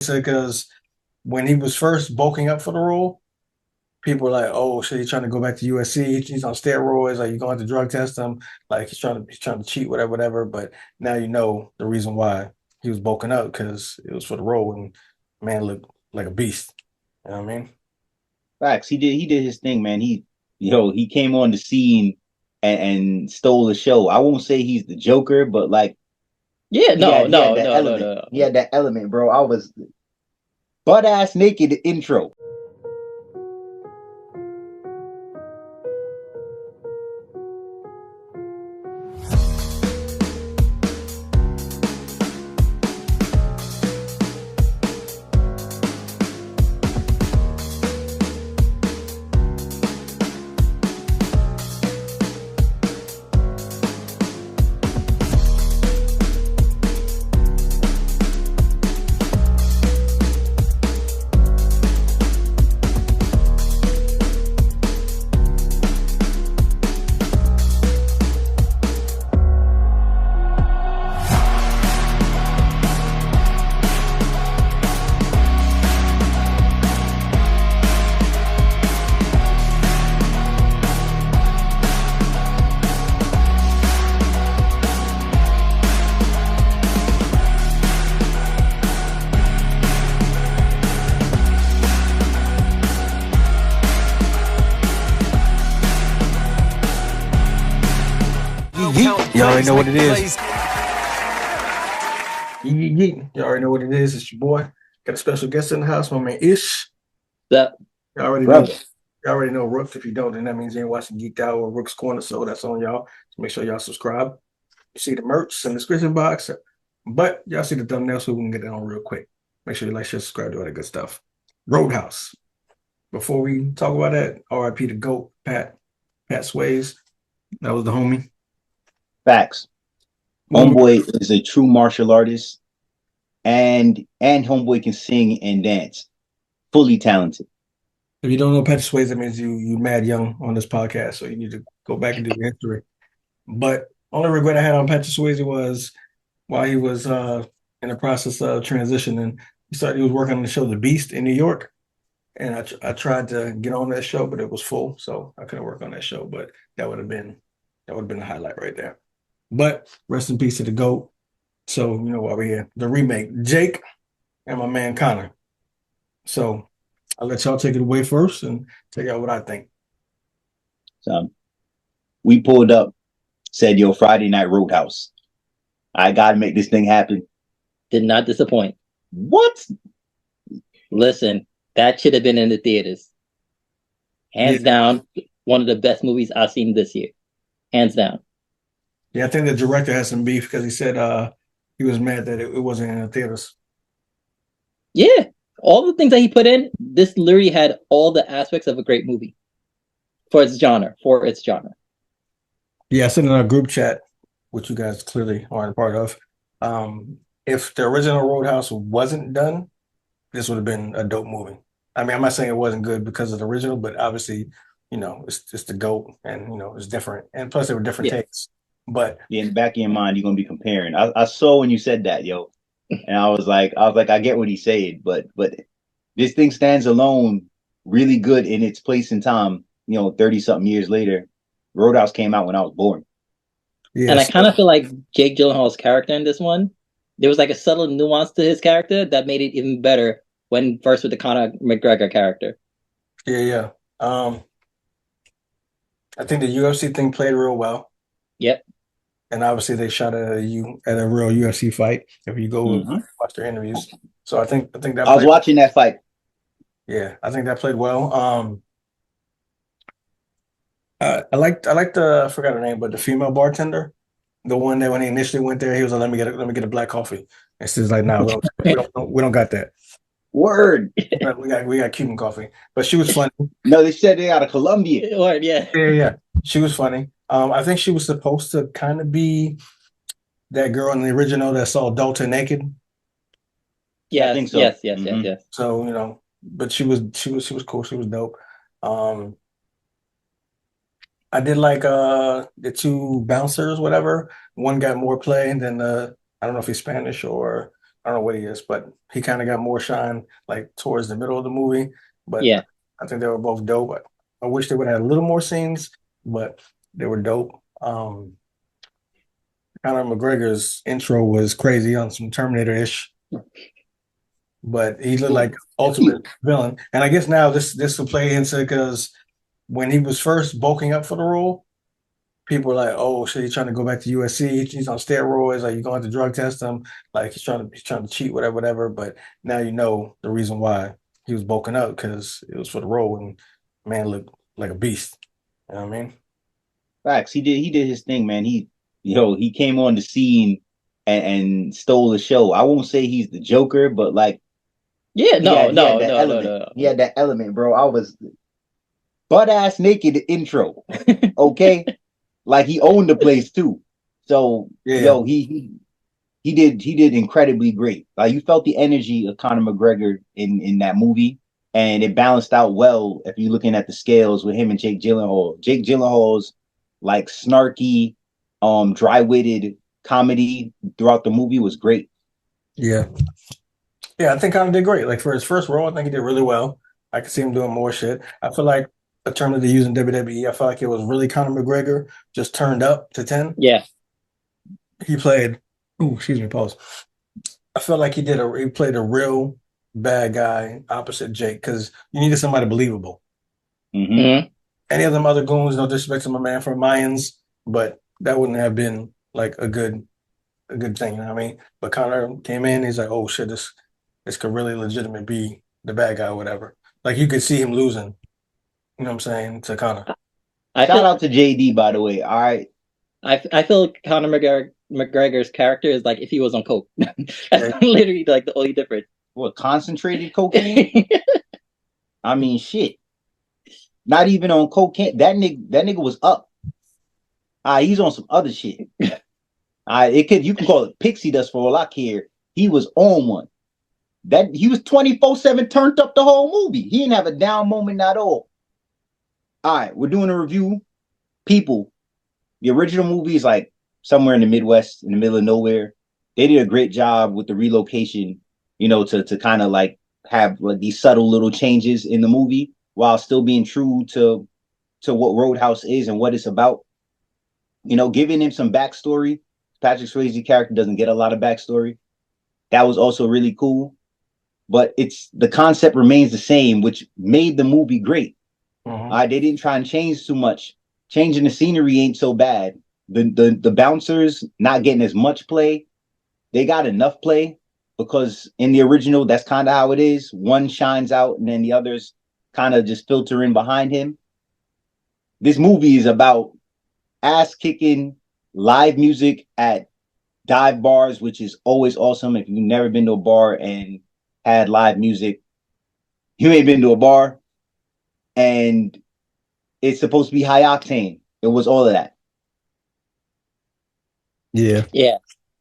because when he was first bulking up for the role, people were like, "Oh, shit, he's trying to go back to USC. He's on steroids. Like, you're going to drug test him. Like, he's trying to cheat, whatever, whatever." But now you know the reason why he was bulking up because it was for the role, and man looked like a beast. You know what I mean? Facts. He did his thing, man. He came on the scene and stole the show. I won't say he's the Joker, but like Yeah, no, he had no, that no, no, element. no. He had that element, bro. I was butt ass naked intro. You already know what it is. You already know what it is. It's your boy. Got a special guest in the house, my man Ish. That You already know. Brother. You already know Rooks. If you don't, then that means you ain't watching Geeked Out or Rooks Corner. So that's on y'all. So make sure y'all subscribe. You see the merch in the description box. But y'all see the thumbnail, so we can get that on real quick. Make sure you like, share, subscribe to all that good stuff. Roadhouse. Before we talk about that, RIP to GOAT, Pat Sways. That was the homie. Facts. Homeboy is a true martial artist, and Homeboy can sing and dance. Fully talented. If you don't know Patrick Swayze, that means you mad young on this podcast, so you need to go back and do your history. But only regret I had on Patrick Swayze was while he was in the process of transitioning, he was working on the show The Beast in New York, and I tried to get on that show, but it was full, so I couldn't work on that show. But that would have been a highlight right there. But rest in peace to the GOAT. So you know why we're here. The remake, Jake and my man Connor. So I'll let y'all take it away first and take out what I think. So we pulled up, said, "Yo, Friday Night Roadhouse. I gotta make this thing happen." did not disappoint. What? Listen, that should have been in the theaters. Hands down, one of the best movies I've seen this year. Hands down. Yeah, I think the director has some beef because he said he was mad that it wasn't in the theaters. Yeah, all the things that he put in, this literally had all the aspects of a great movie for its genre. Yeah, I sent in our group chat, which you guys clearly aren't a part of. If the original Roadhouse wasn't done, this would have been a dope movie. I mean, I'm not saying it wasn't good because of the original, but obviously, it's the GOAT and it's different. And plus they were different takes. But yeah, in the back of your mind, you're gonna be comparing. I saw when you said that, yo, and I was like, I get what he's saying, but this thing stands alone, really good in its place and time. 30 something years later, Roadhouse came out when I was born. Yes. And I kind of feel like Jake Gyllenhaal's character in this one, there was like a subtle nuance to his character that made it even better when versed with the Conor McGregor character. Yeah. I think the UFC thing played real well. Yep. And obviously they shot at a real UFC fight if you go watch their interviews. So I think that I was watching that fight. Yeah, I think that played well. I liked I forgot her name, but the female bartender, the one that when he initially went there, he was like, "Let me get a black coffee." And she's like, "No, we don't got that." Word. we got Cuban coffee, but she was funny. No, they said they got a Colombian. Word, yeah. Yeah. She was funny. I think she was supposed to kind of be that girl in the original that saw Dalton naked. Yeah, I think so. Yes. So but she was cool. She was dope. I did like the two bouncers, whatever. One got more play than I don't know if he's Spanish or I don't know what he is, but he kind of got more shine like towards the middle of the movie. But Yeah. I think they were both dope. I wish they would have had a little more scenes, but they were dope. Conor McGregor's intro was crazy on some Terminator-ish, but he looked like ultimate villain. And I guess now this will play into because when he was first bulking up for the role, people were like, "Oh, shit, he's trying to go back to USC. He's on steroids. Like, you're going to drug test him. Like, he's trying to cheat, whatever, whatever." But now you know the reason why he was bulking up because it was for the role, and man looked like a beast. You know what I mean? Facts. He did his thing, man. He came on the scene and stole the show. I won't say he's the Joker, but like Yeah, he had that no, element. no. He had that element, bro. I was butt ass naked intro. Okay. Like he owned the place too. So Yeah, yo, he did incredibly great. Like you felt the energy of Conor McGregor in that movie, and it balanced out well if you're looking at the scales with him and Jake Gyllenhaal. Jake Gyllenhaal's like snarky, dry-witted comedy throughout the movie was great. yeah, yeah. I think Conor did great. Like for his first role, I think he did really well. I could see him doing more shit. I feel like a term that they use in WWE, I feel like it was really Conor McGregor just turned up to 10. Yeah. He played, ooh, excuse me, pause. I felt like he played a real bad guy opposite Jake because you needed somebody believable. Mm-hmm. Hmm. Any of them other goons, no disrespect to my man from Mayans, but that wouldn't have been like a good thing, you know what I mean? But Connor came in, he's like, oh shit, this could really legitimate be the bad guy or whatever. Like you could see him losing, you know what I'm saying, to Connor. I Shout feel out to JD, by the way. All right, I feel McGregor's character is like if he was on coke. Yeah, That's literally like the only difference. what concentrated cocaine? I mean, shit. Not even on cocaine. That nigga was up. He's on some other shit. You can call it pixie dust for all I care. He was on one. That he was 24/7 turned up the whole movie. He didn't have a down moment at all. All right, we're doing a review. People, the original movie is like somewhere in the Midwest, in the middle of nowhere. They did a great job with the relocation, to kind of like have like these subtle little changes in the movie while still being true to what Roadhouse is and what it's about. Giving him some backstory. Patrick Swayze character doesn't get a lot of backstory. That was also really cool. But it's the concept remains the same, which made the movie great. mhm. They didn't try and change too much. Changing the scenery ain't so bad. The bouncers not getting as much play, they got enough play because in the original, that's kind of how it is. One shines out and then the others kind of just filter in behind him. This movie is about ass kicking live music at dive bars, which is always awesome. If you've never been to a bar and had live music, you ain't been to a bar, and it's supposed to be high octane. It was all of that. Yeah. Yeah.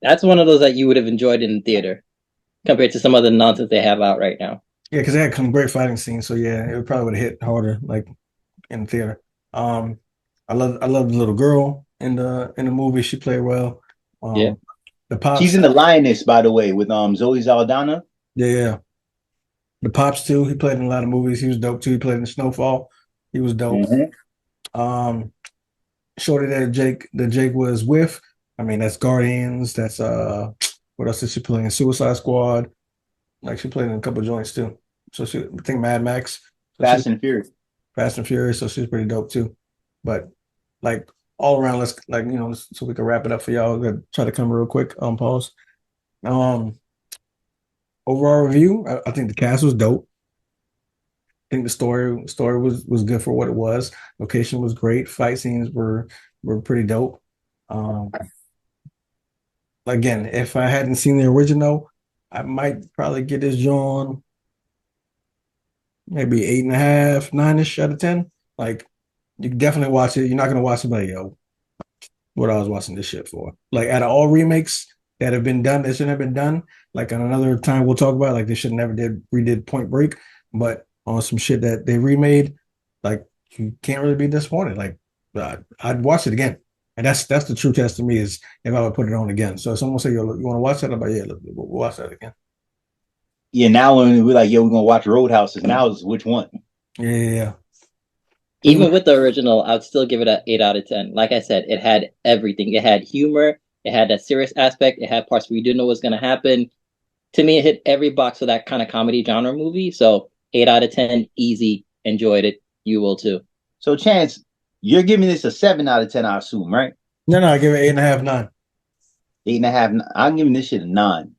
That's one of those that you would have enjoyed in the theater compared to some other nonsense they have out right now. Yeah, because they had some great fighting scenes. So yeah, it probably would have hit harder, like in the theater. Um, I love the little girl in the movie. She played well. Yeah. The She's pops, in The Lioness, by the way, with Zoe Saldana. yeah, yeah. The pops too. He played in a lot of movies. He was dope too. He played in Snowfall. He was dope. Mm-hmm. Um, Shorty that Jake was with. I mean, that's Guardians. That's what else did she play in? Suicide Squad. Like she played in a couple joints too. So I think Mad Max. So she's Fast and Furious. Fast and Furious. So she's pretty dope too. But like all around, let's like so we can wrap it up for y'all. We're gonna try to come real quick. Pause. Um, Overall review. I think the cast was dope. I think the story was good for what it was. Location was great. Fight scenes were pretty dope. Um, Again, if I hadn't seen the original, I might probably get this John maybe 8.5, 9-ish out of 10. Like you can definitely watch it. You're not gonna watch it like, yo, what I was watching this shit for. Like out of all remakes that have been done, that shouldn't have been done. Like on another time we'll talk about, like they should never did redid Point Break, but on some shit that they remade, like you can't really be disappointed. Like I'd watch it again. And that's the true test to me is if I would put it on again. So if someone say, "Yo, you want to watch that?" I'm like, "Yeah, we'll watch that again." Yeah, now when we're like, yo, we're gonna watch Roadhouses. Now is which one? Yeah, yeah, yeah. Even Even with the original, I'd still give it an 8 out of 10. Like I said, it had everything. It had humor. It had that serious aspect. It had parts where you didn't know what was going to happen. To me, it hit every box for that kind of comedy genre movie. So 8 out of 10, easy. Enjoyed it. You will too. So, Chance, you're giving this a 7 out of 10, I assume, right? no, I give it 8.5, 9. 8.5. I'm giving this shit a 9.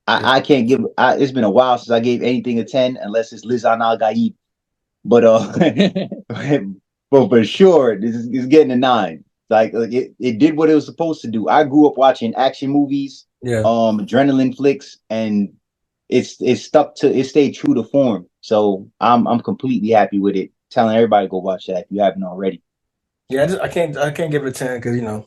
Yeah. I can't give. It's been a while since I gave anything a 10, unless it's Liz Al Gaib. But but for sure, this is getting a 9. Like it did what it was supposed to do. I grew up watching action movies, Yeah. adrenaline flicks, and it stayed true to form. So I'm completely happy with it. Telling everybody to go watch that if you haven't already. Yeah, I can't give it a 10 because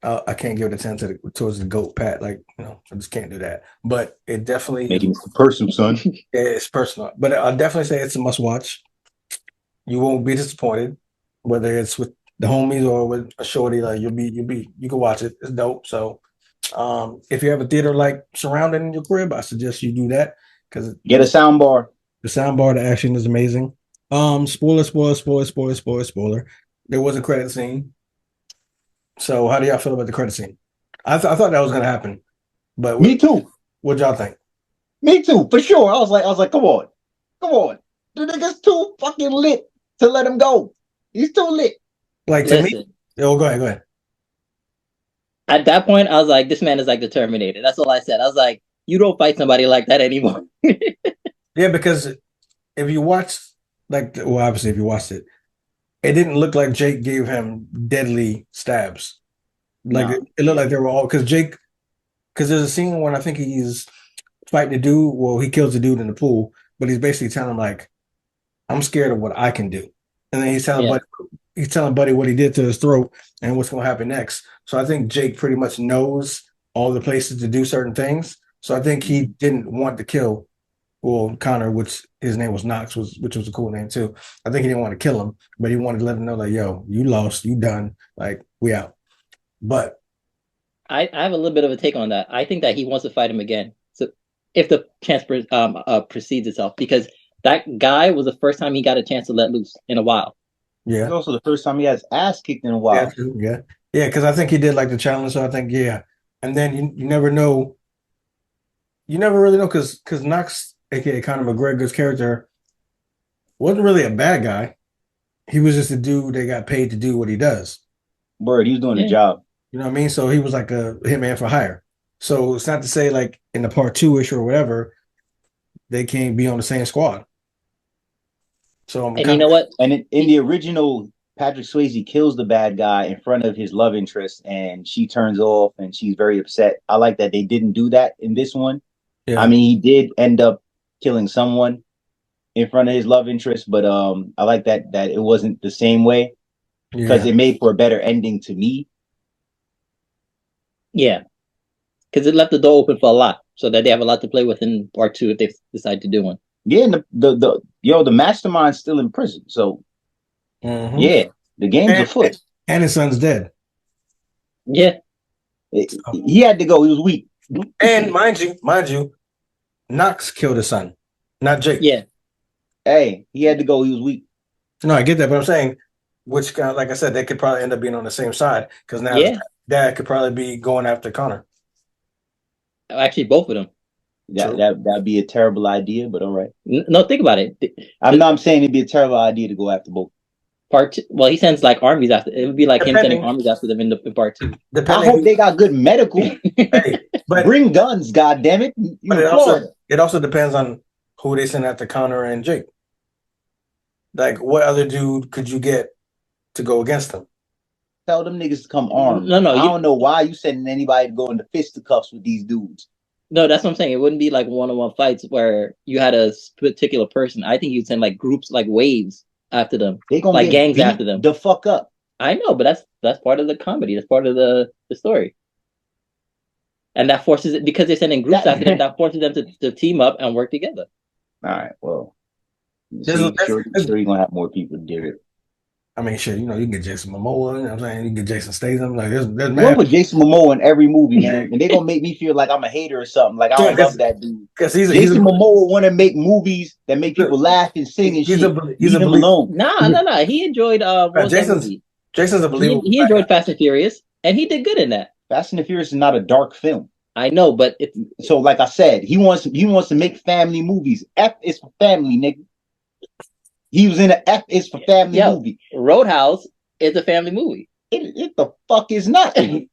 I can't give it a 10 towards the goat pat. Like, I just can't do that. But it definitely is. Making it personal, son. It's personal. But I'll definitely say it's a must watch. You won't be disappointed, whether it's with the homies or with a shorty. Like you can watch it. It's dope. So, if you have a theater like surrounding in your crib, I suggest you do that because Get a sound bar. the sound bar, the action is amazing. Spoiler. There was a credit scene. So, how do y'all feel about the credit scene? I thought that was gonna happen, but Me too. what y'all think? Me too, for sure. I was like, come on. The nigga's too fucking lit to let him go. He's too lit. Like to me, Listen, oh, go ahead. at that point, I was like, this man is like the Terminator. That's all I said. I was like, you don't fight somebody like that anymore. Yeah, because if you watch, well, obviously, if you watched it, it didn't look like Jake gave him deadly stabs. Like Nah. it looked like they were all because there's a scene when I think he's fighting the dude. Well, he kills the dude in the pool, but he's basically telling him like, "I'm scared of what I can do," and then Yeah. He's telling Buddy what he did to his throat and what's going to happen next. So I think Jake pretty much knows all the places to do certain things. So I think he didn't want to kill Connor, which his name was Knox, which was a cool name too. I think he didn't want to kill him, but he wanted to let him know, like, yo, you lost, you done, like we out. But I have a little bit of a take on that. I think that he wants to fight him again. So if the chance precedes itself, because that guy was the first time he got a chance to let loose in a while. It's yeah, also the first time he has ass kicked in a yeah, while. true, yeah, yeah, because I think he did like the challenge. So I think yeah, and then you never know, you never really know because Knox, aka Conor McGregor's character, wasn't really a bad guy. He was just a dude that got paid to do what he does. Word, he's doing the Yeah. job. You know what I mean? So he was like a hitman for hire. So it's not to say like in the part two ish or whatever, they can't be on the same squad. So I'm And you kind know of what? And in the original, Patrick Swayze kills the bad guy in front of his love interest, and she turns off, and she's very upset. I like that they didn't do that in this one. I yeah, mean, he did end up killing someone in front of his love interest, but I like that it wasn't the same way because yeah, it made for a better ending to me. Yeah, because it left the door open for a lot, so that they have a lot to play with in part two if they decide to do one. Yeah, and the mastermind's still in prison, so hmm yeah, the game's and, afoot. and his son's dead. Yeah, He had to go. He was weak. And mind you, Knox killed his son, not Jake. yeah, Hey, he had to go. He was weak. No, I get that, but I'm saying, which kind of, like I said, they could probably end up being on the same side because now yeah. dad could probably be going after Connor. Actually, both of them. That True. that that'd be a terrible idea, but all right. No, think about it. I'm saying it'd be a terrible idea to go after both. Part two, well, he sends like armies after. It would be like him sending Depending, armies after them in part two. I depending hope who, they got good medical. hey, but Bring guns, God damn it! You but in it also Florida? it also depends on who they send after Connor and Jake. Like, what other dude could you get to go against them? Tell them niggas to come armed. No, no, I you don't know why you sending anybody to go into fisticuffs with these dudes. no. That's what I'm saying. It wouldn't be like one-on-one fights where you had a particular person. I think you'd send like groups, like waves after them, They gonna like get gangs beat after them. the fuck up. I know, but that's part of the comedy. That's part of the story, and that forces it because they're sending groups after them. That forces them to team up and work together. All right, well, There's, see, there's, sure, there's sure you're gonna have more people to do it. I mean, shit, you know, you can get Jason Momoa, you know what I'm saying? You can get Jason Statham. Like, there's You gonna mad. put Jason Momoa in every movie, man, and they're gonna make me feel like I'm a hater or something. Like I don't love that dude. Because Jason Momoa want to make movies that make people laugh and sing and shit. he's a Leave him believer. alone. Nah. He enjoyed what was that movie? Jason's a believable He enjoyed Fast and Furious, and he did good in that. Fast and the Furious is not a dark film. I know, but it's So, like I said, he wants to make family movies. F is for family, nigga. He was in an F is for family movie. Roadhouse is a family movie. It the fuck is not. And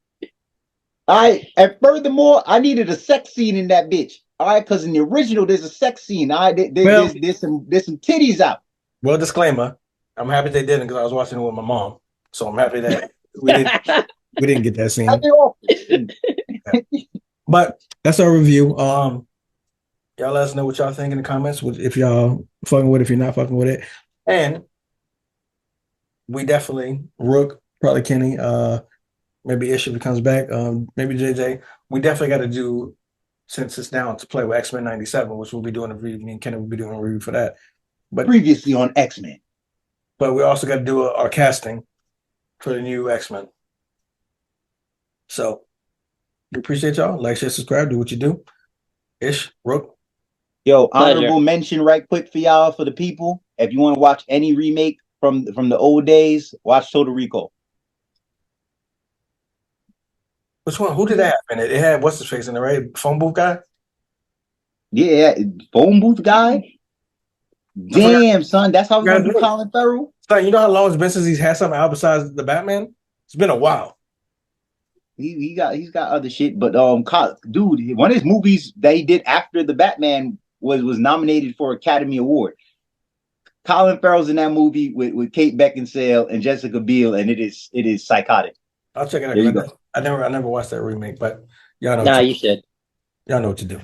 furthermore, I needed a sex scene in that bitch. All right, because in the original, there's a sex scene. All right, there's some titties out. Well, disclaimer: I'm happy they didn't because I was watching it with my mom, so I'm happy that we didn't get that scene. Yeah. But that's our review. Y'all let us know what y'all think in the comments. If y'all fucking with it, if you're not fucking with it, and we definitely Rook, probably Kenny, maybe Ish if he comes back, maybe JJ. We definitely got to do, since it's down to play with X-Men 97, which we'll be doing a review. Me and Kenny will be doing a review for that. But previously on X-Men. But we also got to do our casting for the new X-Men. So we appreciate y'all. Like, share, subscribe, do what you do. Ish, Rook. Yo, honorable mention right quick for y'all, for the people. If you want to watch any remake from the old days, watch Total Recall. Which one? Who did that have in it? It had what's his face in the right? Phone booth guy? Yeah, phone booth guy. Damn, son, that's how we're gonna do Colin Farrell. Son, you know how long it's been since he's had something out besides the Batman? It's been a while. He's got other shit, but dude, one of his movies that he did after the Batman was nominated for Academy Award. Colin Farrell's in that movie with Kate Beckinsale and Jessica Biel, and it is psychotic. I'll check it out. I never watched that remake, but y'all know. Nah, you should. Y'all know what to do.